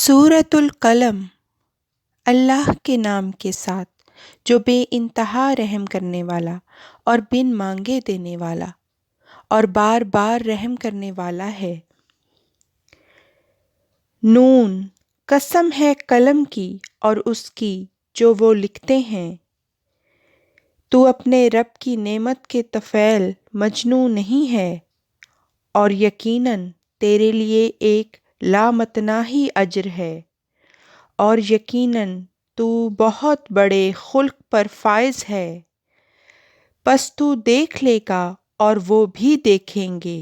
سورۃ القلم۔ اللہ کے نام کے ساتھ جو بے انتہا رحم کرنے والا اور بن مانگے دینے والا اور بار بار رحم کرنے والا ہے۔ نون، قسم ہے قلم کی اور اس کی جو وہ لکھتے ہیں۔ تو اپنے رب کی نعمت کے طفیل مجنوں نہیں ہے، اور یقیناً تیرے لیے ایک لامتناہی اجر ہے، اور یقیناً تو بہت بڑے خلق پر فائز ہے۔ پس تو دیکھ لے گا اور وہ بھی دیکھیں گے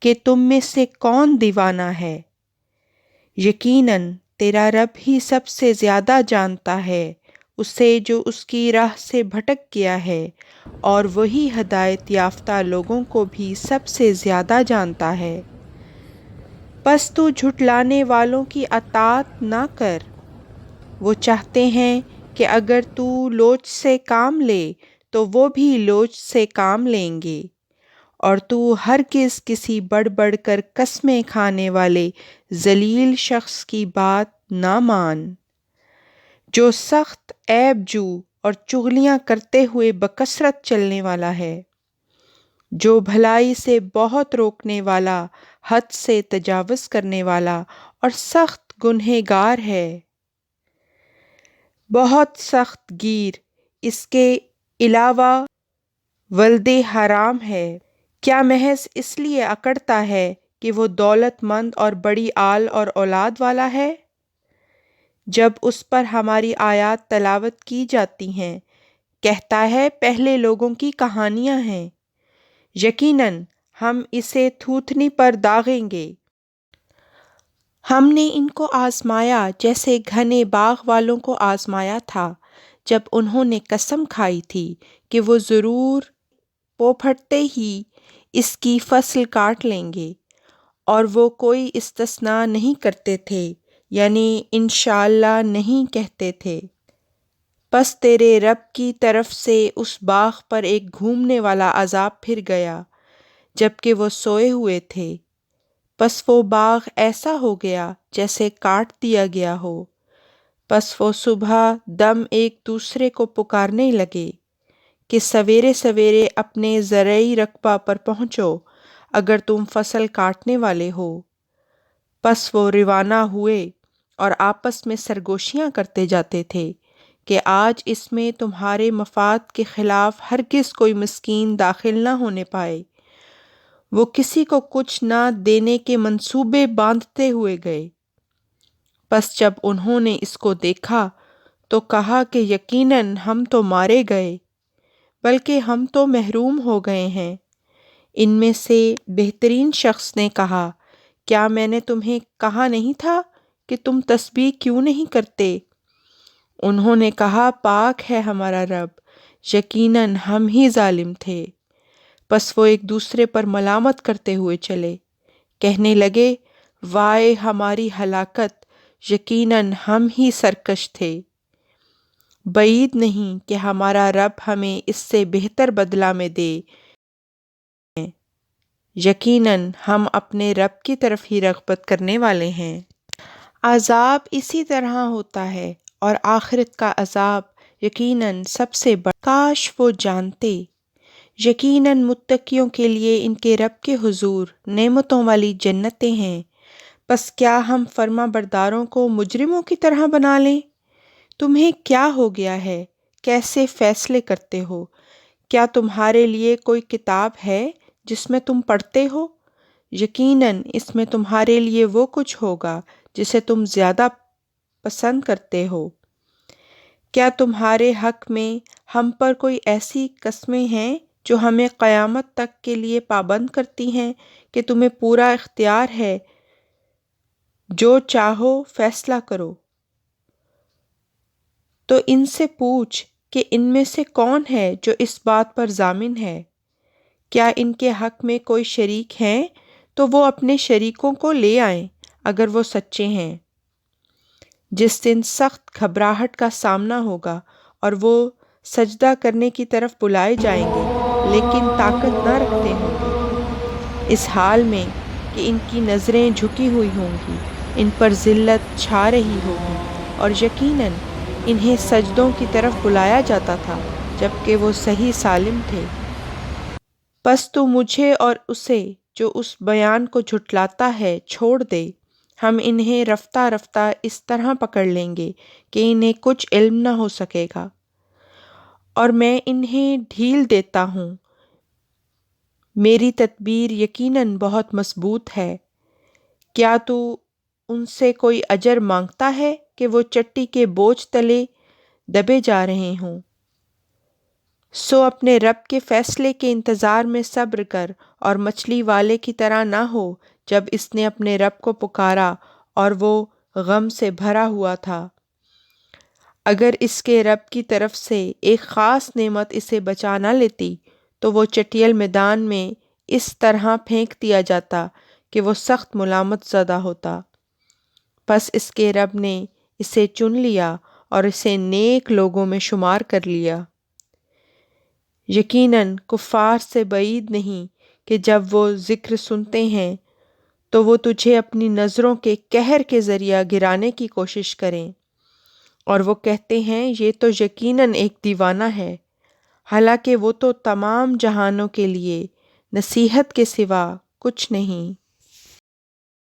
کہ تم میں سے کون دیوانہ ہے۔ یقیناً تیرا رب ہی سب سے زیادہ جانتا ہے اسے جو اس کی راہ سے بھٹک گیا ہے، اور وہی ہدایت یافتہ لوگوں کو بھی سب سے زیادہ جانتا ہے۔ پس تو جھٹلانے والوں کی اطاعت نہ کر۔ وہ چاہتے ہیں کہ اگر تو لوچ سے کام لے تو وہ بھی لوچ سے کام لیں گے، اور تو ہرگز کسی بڑھ بڑھ کر قسمیں کھانے والے ذلیل شخص کی بات نہ مان، جو سخت عیب جو اور چغلیاں کرتے ہوئے بکثرت چلنے والا ہے، جو بھلائی سے بہت روکنے والا، حد سے تجاوز کرنے والا اور سخت گنہگار ہے۔ بہت سخت گیر اس کے علاوہ ولد حرام ہے۔ کیا محض اس لیے اکڑتا ہے کہ وہ دولت مند اور بڑی آل اور اولاد والا ہے؟ جب اس پر ہماری آیات تلاوت کی جاتی ہیں، کہتا ہے پہلے لوگوں کی کہانیاں ہیں، یقیناً ہم اسے تھوتھنی پر داغیں گے۔ ہم نے ان کو آزمایا جیسے گھنے باغ والوں کو آزمایا تھا جب انہوں نے قسم کھائی تھی کہ وہ ضرور پوپھٹتے ہی اس کی فصل کاٹ لیں گے، اور وہ کوئی استثناء نہیں کرتے تھے، یعنی انشاءاللہ نہیں کہتے تھے۔ پس تیرے رب کی طرف سے اس باغ پر ایک گھومنے والا عذاب پھر گیا جبکہ وہ سوئے ہوئے تھے، پس وہ باغ ایسا ہو گیا جیسے کاٹ دیا گیا ہو۔ پس وہ صبح دم ایک دوسرے کو پکارنے لگے کہ سویرے سویرے اپنے زرعی رقبہ پر پہنچو اگر تم فصل کاٹنے والے ہو۔ پس وہ روانہ ہوئے اور آپس میں سرگوشیاں کرتے جاتے تھے کہ آج اس میں تمہارے مفاد کے خلاف ہرگز کوئی مسکین داخل نہ ہونے پائے۔ وہ کسی کو کچھ نہ دینے کے منصوبے باندھتے ہوئے گئے۔ پس جب انہوں نے اس کو دیکھا تو کہا کہ یقیناً ہم تو مارے گئے، بلکہ ہم تو محروم ہو گئے ہیں۔ ان میں سے بہترین شخص نے کہا، کیا میں نے تمہیں کہا نہیں تھا کہ تم تسبیح کیوں نہیں کرتے؟ انہوں نے کہا، پاک ہے ہمارا رب، یقیناً ہم ہی ظالم تھے۔ پس وہ ایک دوسرے پر ملامت کرتے ہوئے چلے، کہنے لگے، وائے ہماری ہلاکت، یقیناً ہم ہی سرکش تھے۔ بعید نہیں کہ ہمارا رب ہمیں اس سے بہتر بدلہ میں دے، یقیناً ہم اپنے رب کی طرف ہی رغبت کرنے والے ہیں۔ عذاب اسی طرح ہوتا ہے، اور آخرت کا عذاب یقیناً سب سے بڑا۔ کاش وہ جانتے، یقیناً متقیوں کے لیے ان کے رب کے حضور نعمتوں والی جنتیں ہیں۔ پس کیا ہم فرما برداروں کو مجرموں کی طرح بنا لیں؟ تمہیں کیا ہو گیا ہے؟ کیسے فیصلے کرتے ہو؟ کیا تمہارے لیے کوئی کتاب ہے جس میں تم پڑھتے ہو؟ یقیناً اس میں تمہارے لیے وہ کچھ ہوگا جسے تم زیادہ پسند کرتے ہو۔ کیا تمہارے حق میں ہم پر کوئی ایسی قسمیں ہیں جو ہمیں قیامت تک کے لیے پابند کرتی ہیں کہ تمہیں پورا اختیار ہے، جو چاہو فیصلہ کرو؟ تو ان سے پوچھ کہ ان میں سے کون ہے جو اس بات پر ضامن ہے؟ کیا ان کے حق میں کوئی شریک ہیں تو وہ اپنے شریکوں کو لے آئیں اگر وہ سچے ہیں۔ جس دن سخت گھبراہٹ کا سامنا ہوگا اور وہ سجدہ کرنے کی طرف بلائے جائیں گے لیکن طاقت نہ رکھتے ہوں گے، اس حال میں کہ ان کی نظریں جھکی ہوئی ہوں گی، ان پر ذلت چھا رہی ہوگی، اور یقیناً انہیں سجدوں کی طرف بلایا جاتا تھا جبکہ وہ صحیح سالم تھے۔ پس تو مجھے اور اسے جو اس بیان کو جھٹلاتا ہے چھوڑ دے، ہم انہیں رفتہ رفتہ اس طرح پکڑ لیں گے کہ انہیں کچھ علم نہ ہو سکے گا، اور میں انہیں ڈھیل دیتا ہوں۔ میری تدبیر یقیناً بہت مضبوط ہے۔ کیا تو ان سے کوئی اجر مانگتا ہے کہ وہ چٹی کے بوجھ تلے دبے جا رہے ہوں؟ سو اپنے رب کے فیصلے کے انتظار میں صبر کر، اور مچھلی والے کی طرح نہ ہو جب اس نے اپنے رب کو پکارا اور وہ غم سے بھرا ہوا تھا۔ اگر اس کے رب کی طرف سے ایک خاص نعمت اسے بچا نہ لیتی تو وہ چٹیل میدان میں اس طرح پھینک دیا جاتا کہ وہ سخت ملامت زدہ ہوتا۔ پس اس کے رب نے اسے چن لیا اور اسے نیک لوگوں میں شمار کر لیا۔ یقیناً کفار سے بعید نہیں کہ جب وہ ذکر سنتے ہیں تو وہ تجھے اپنی نظروں کے قہر کے ذریعہ گرانے کی کوشش کریں، اور وہ کہتے ہیں یہ تو یقیناً ایک دیوانہ ہے، حالانکہ وہ تو تمام جہانوں کے لیے نصیحت کے سوا کچھ نہیں۔